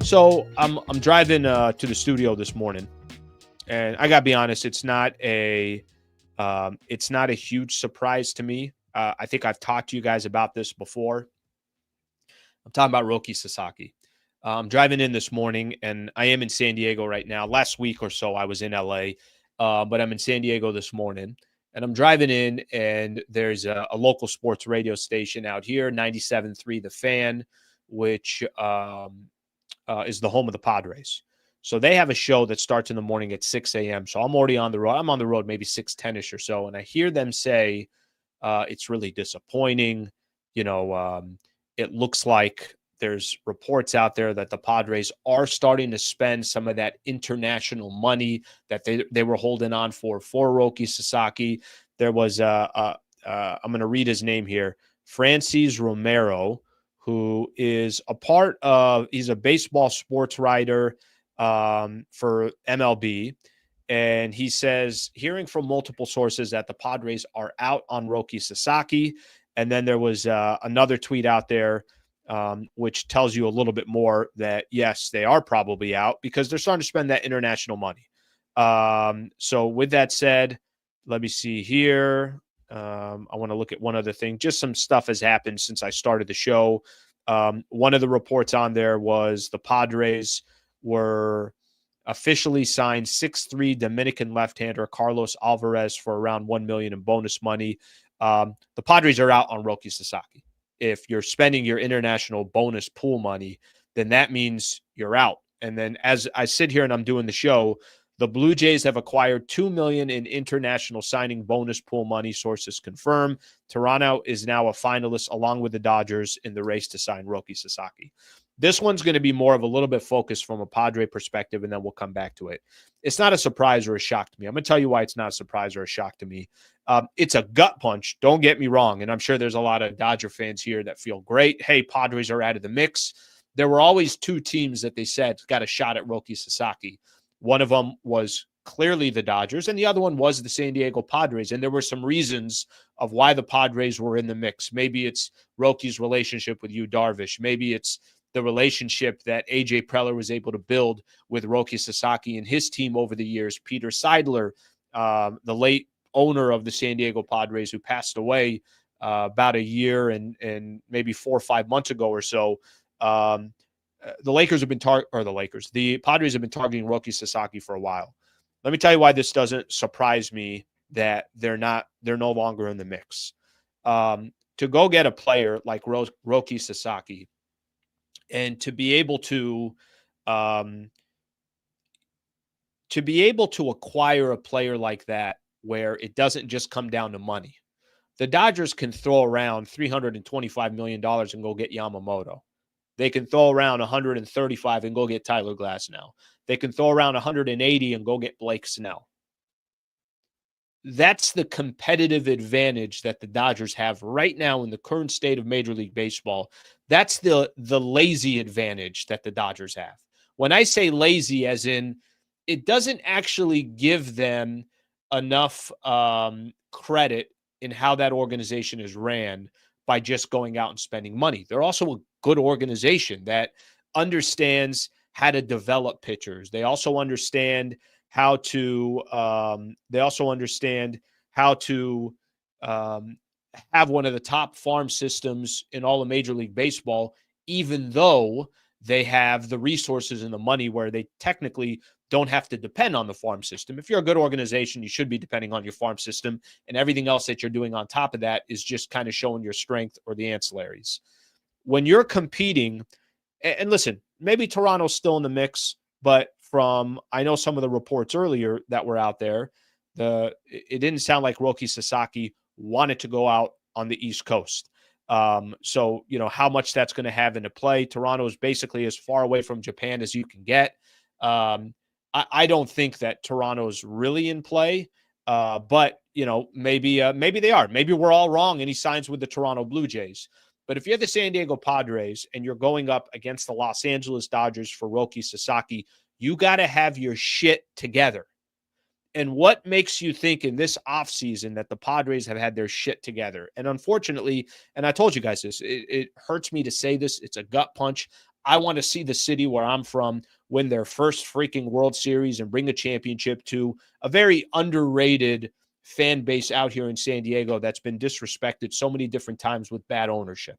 So I'm driving to the studio this morning, and I gotta be honest, it's not a huge surprise to me. I think I've talked to you guys about this before. I'm talking about Roki Sasaki. I'm driving in this morning, and I am in San Diego right now. Last week or so, I was in LA, but I'm in San Diego this morning, and I'm driving in, and there's a local sports radio station out here, 97.3 The Fan, which is the home of the Padres. So they have a show that starts in the morning at 6 a.m. So I'm already on the road. I'm on the road maybe 6:10ish or so, and I hear them say it's really disappointing. You know, it looks like there's reports out there that the Padres are starting to spend some of that international money that they were holding on for Roki Sasaki. There was I'm going to read his name here, Francis Romero, who is he's a baseball sports writer for MLB. And he says, hearing from multiple sources that the Padres are out on Roki Sasaki. And then there was another tweet out there, which tells you a little bit more that, yes, they are probably out because they're starting to spend that international money. So with that said, let me see here. I want to look at one other thing. Just some stuff has happened since I started the show. One of the reports on there was the Padres were officially signed 6'3" Dominican left-hander Carlos Alvarez for around $1 million in bonus money. The Padres are out on Roki Sasaki. If you're spending your international bonus pool money, then that means you're out. And then as I sit here and I'm doing the show, the Blue Jays have acquired $2 million in international signing bonus pool money, sources confirm. Toronto is now a finalist along with the Dodgers in the race to sign Roki Sasaki. This one's going to be more of a little bit focused from a Padre perspective, and then we'll come back to it. It's not a surprise or a shock to me. I'm going to tell you why it's not a surprise or a shock to me. It's a gut punch. Don't get me wrong. And I'm sure there's a lot of Dodger fans here that feel great. Hey, Padres are out of the mix. There were always two teams that they said got a shot at Roki Sasaki. One of them was clearly the Dodgers, and the other one was the San Diego Padres. And there were some reasons of why the Padres were in the mix. Maybe it's Roki's relationship with Yu Darvish. Maybe it's the relationship that A.J. Preller was able to build with Roki Sasaki and his team over the years. Peter Seidler, the late owner of the San Diego Padres, who passed away about a year and maybe 4 or 5 months ago or so. The Padres have been targeting Roki Sasaki for a while. Let me tell you why this doesn't surprise me that they're no longer in the mix. To go get a player like Roki Sasaki and to be able to acquire a player like that where it doesn't just come down to money. The Dodgers can throw around $325 million and go get Yamamoto. They can throw around 135 and go get Tyler Glasnow. They can throw around 180 and go get Blake Snell. That's the competitive advantage that the Dodgers have right now in the current state of Major League Baseball. That's the lazy advantage that the Dodgers have. When I say lazy, as in it doesn't actually give them enough credit in how that organization is ran by just going out and spending money. They're also a good organization that understands how to develop pitchers. They also understand how to have one of the top farm systems in all of Major League Baseball, even though they have the resources and the money where they technically don't have to depend on the farm system. If you're a good organization, you should be depending on your farm system, and everything else that you're doing on top of that is just kind of showing your strength or the ancillaries. When you're competing, and listen, maybe Toronto's still in the mix, but I know some of the reports earlier that were out there, it didn't sound like Roki Sasaki wanted to go out on the East Coast. So, how much that's going to have into play. Toronto is basically as far away from Japan as you can get. I don't think that Toronto's really in play, but maybe they are. Maybe we're all wrong, and he signs with the Toronto Blue Jays. But if you're the San Diego Padres and you're going up against the Los Angeles Dodgers for Roki Sasaki, you got to have your shit together. And what makes you think in this offseason that the Padres have had their shit together? And unfortunately, and I told you guys this, it hurts me to say this, it's a gut punch. I want to see the city where I'm from win their first freaking World Series and bring a championship to a very underrated fan base out here in San Diego that's been disrespected so many different times with bad ownership.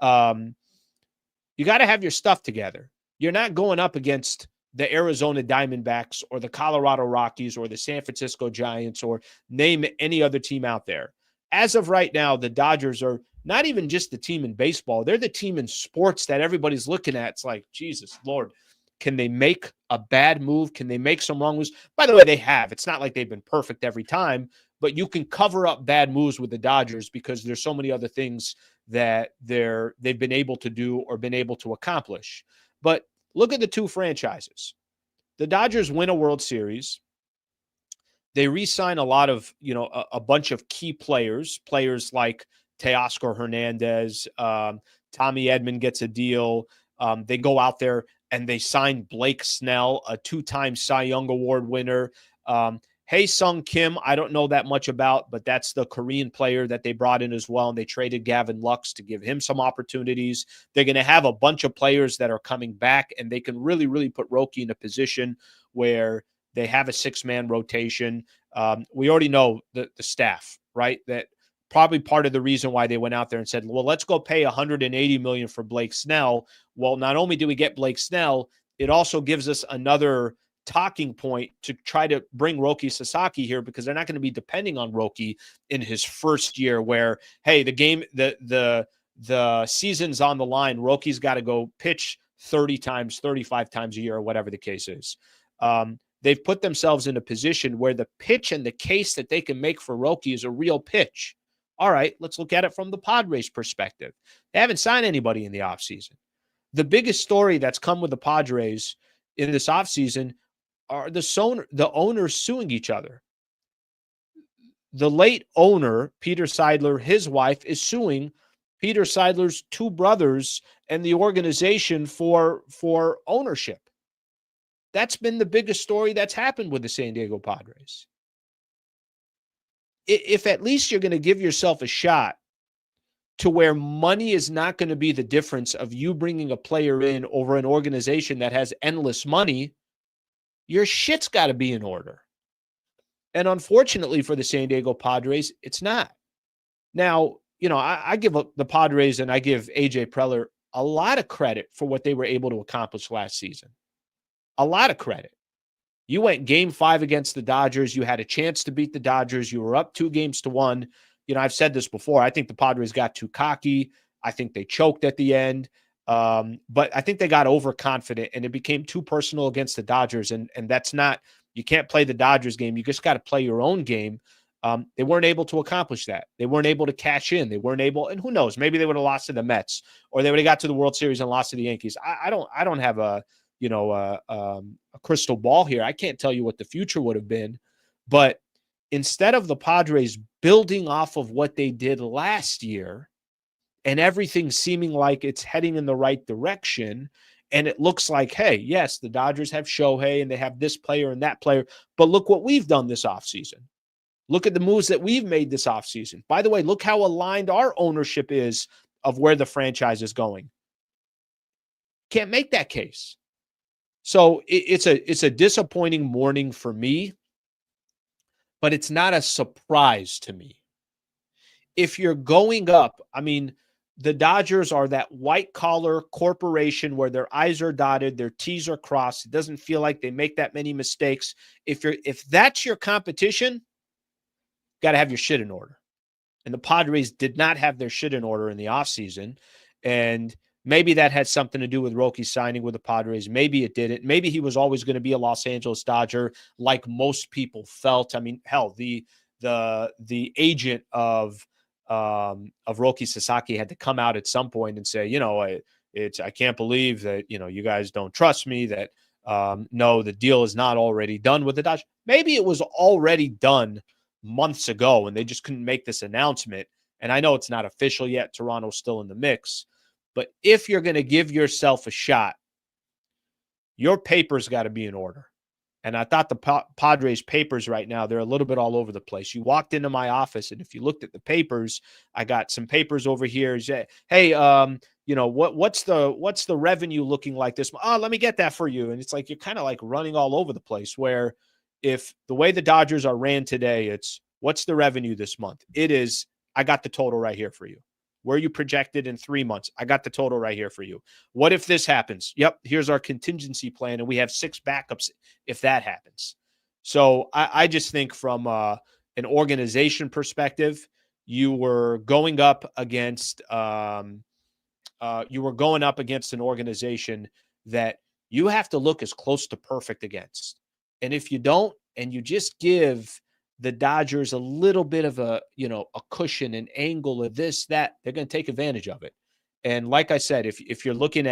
Um, you got to have your stuff together. You're not going up against the Arizona Diamondbacks or the Colorado Rockies or the San Francisco Giants or name any other team out there. As of right now, the Dodgers are not even just the team in baseball. They're the team in sports that everybody's looking at. It's like, Jesus, Lord, can they make a bad move? Can they make some wrong moves? By the way, they have. It's not like they've been perfect every time, but you can cover up bad moves with the Dodgers because there's so many other things that they've been able to do or been able to accomplish. But look at the two franchises. The Dodgers win a World Series. They re-sign a lot of, a bunch of key players like Teoscar Hernandez. Tommy Edman gets a deal. They go out there and they sign Blake Snell, a two-time Cy Young Award winner. Hae-Sung Kim, I don't know that much about, but that's the Korean player that they brought in as well, and they traded Gavin Lux to give him some opportunities. They're going to have a bunch of players that are coming back, and they can really, really put Roki in a position where they have a six-man rotation. We already know the staff, right? That probably part of the reason why they went out there and said, well, let's go pay $180 million for Blake Snell. Well, not only do we get Blake Snell, it also gives us another talking point to try to bring Roki Sasaki here, because they're not going to be depending on Roki in his first year where, hey, the season's on the line. Roki's got to go pitch 30 times, 35 times a year, or whatever the case is. They've put themselves in a position where the pitch and the case that they can make for Roki is a real pitch. All right, let's look at it from the Padres perspective. They haven't signed anybody in the offseason. The biggest story that's come with the Padres in this offseason are the owners suing each other. The late owner, Peter Seidler, his wife, is suing Peter Seidler's two brothers and the organization for ownership. That's been the biggest story that's happened with the San Diego Padres. If at least you're going to give yourself a shot to where money is not going to be the difference of you bringing a player in over an organization that has endless money, your shit's got to be in order. And unfortunately for the San Diego Padres, it's not. Now, I give the Padres and I give AJ Preller a lot of credit for what they were able to accomplish last season. A lot of credit. You went game 5 against the Dodgers. You had a chance to beat the Dodgers. You were up 2-1. I've said this before. I think the Padres got too cocky. I think they choked at the end. But I think they got overconfident and it became too personal against the Dodgers. And that's not, you can't play the Dodgers game. You just got to play your own game. They weren't able to accomplish that. They weren't able to cash in. They weren't able, and who knows, maybe they would have lost to the Mets or they would have got to the World Series and lost to the Yankees. I don't have a crystal ball here. I can't tell you what the future would have been, but instead of the Padres building off of what they did last year and everything seeming like it's heading in the right direction, and it looks like, hey, yes, the Dodgers have Shohei and they have this player and that player, but look what we've done this offseason. Look at the moves that we've made this offseason. By the way, look how aligned our ownership is of where the franchise is going. Can't make that case. So it's a disappointing morning for me, but it's not a surprise to me. If you're going up, the Dodgers are that white-collar corporation where their I's are dotted, their T's are crossed. It doesn't feel like they make that many mistakes. If that's your competition, got to have your shit in order. And the Padres did not have their shit in order in the offseason. And maybe that had something to do with Roki signing with the Padres. Maybe it didn't. Maybe he was always going to be a Los Angeles Dodger like most people felt. Hell, the agent of Roki Sasaki had to come out at some point and say, I can't believe that, you guys don't trust me, that no, the deal is not already done with the Dodgers. Maybe it was already done months ago and they just couldn't make this announcement. And I know it's not official yet. Toronto's still in the mix. But if you're going to give yourself a shot, your papers got to be in order. And I thought the Padres papers right now, they're a little bit all over the place. You walked into my office, and if you looked at the papers, I got some papers over here. Hey, what's the revenue looking like this month? Oh, let me get that for you. And it's like you're kind of like running all over the place, where if the way the Dodgers are ran today, it's what's the revenue this month? It is, I got the total right here for you. Where you projected in 3 months? I got the total right here for you. What if this happens? Yep, here's our contingency plan, and we have 6 backups if that happens. So I just think from an organization perspective, you were going up against an organization that you have to look as close to perfect against. And if you don't, and you just give the Dodgers a little bit of a cushion, an angle of this, that, they're going to take advantage of it. And like I said, if you're looking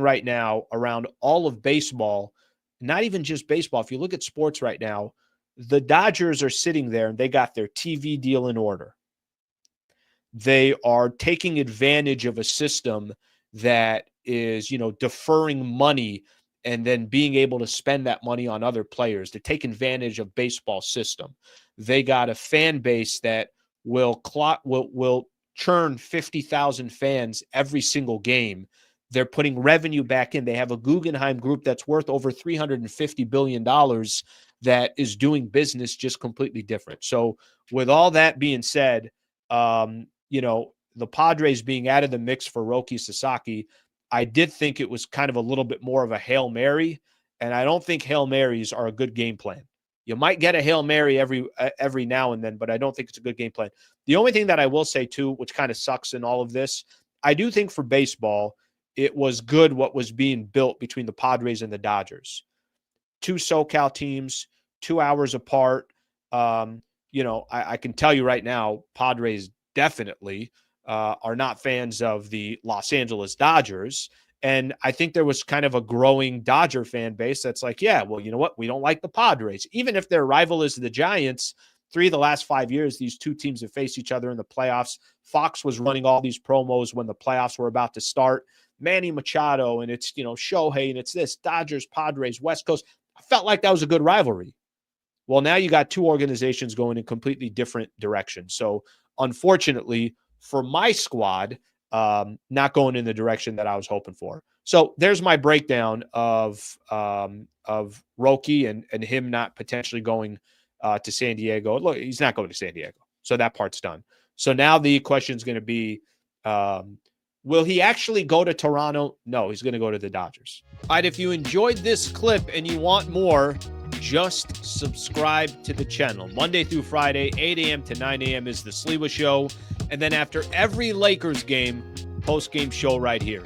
right now around all of baseball, not even just baseball, if you look at sports right now, the Dodgers are sitting there and they got their TV deal in order. They are taking advantage of a system that is, deferring money and then being able to spend that money on other players to take advantage of baseball system. They got a fan base that will churn 50,000 fans every single game. They're putting revenue back in. They have a Guggenheim Group that's worth over $350 billion that is doing business just completely different. So with all that being said, the Padres being out of the mix for Roki Sasaki, I did think it was kind of a little bit more of a Hail Mary, and I don't think Hail Marys are a good game plan. You might get a Hail Mary every now and then, but I don't think it's a good game plan. The only thing that I will say, too, which kind of sucks in all of this, I do think for baseball, it was good what was being built between the Padres and the Dodgers. 2 SoCal teams, 2 hours apart. I can tell you right now, Padres definitely are not fans of the Los Angeles Dodgers. And I think there was kind of a growing Dodger fan base that's like, yeah, well, you know what? We don't like the Padres. Even if their rival is the Giants, 3 of the last 5 years, these 2 teams have faced each other in the playoffs. Fox was running all these promos when the playoffs were about to start. Manny Machado, and it's, Shohei, and it's this, Dodgers, Padres, West Coast. I felt like that was a good rivalry. Well, now you got 2 organizations going in completely different directions. So unfortunately for my squad, not going in the direction that I was hoping for. So there's my breakdown of Roki and him not potentially going to San Diego. Look, he's not going to San Diego. So that part's done. So now the question is going to be, will he actually go to Toronto? No, he's going to go to the Dodgers. All right, if you enjoyed this clip and you want more, just subscribe to the channel. Monday through Friday, 8 a.m. to 9 a.m. is the Sliwa Show. And then after every Lakers game, post-game show right here.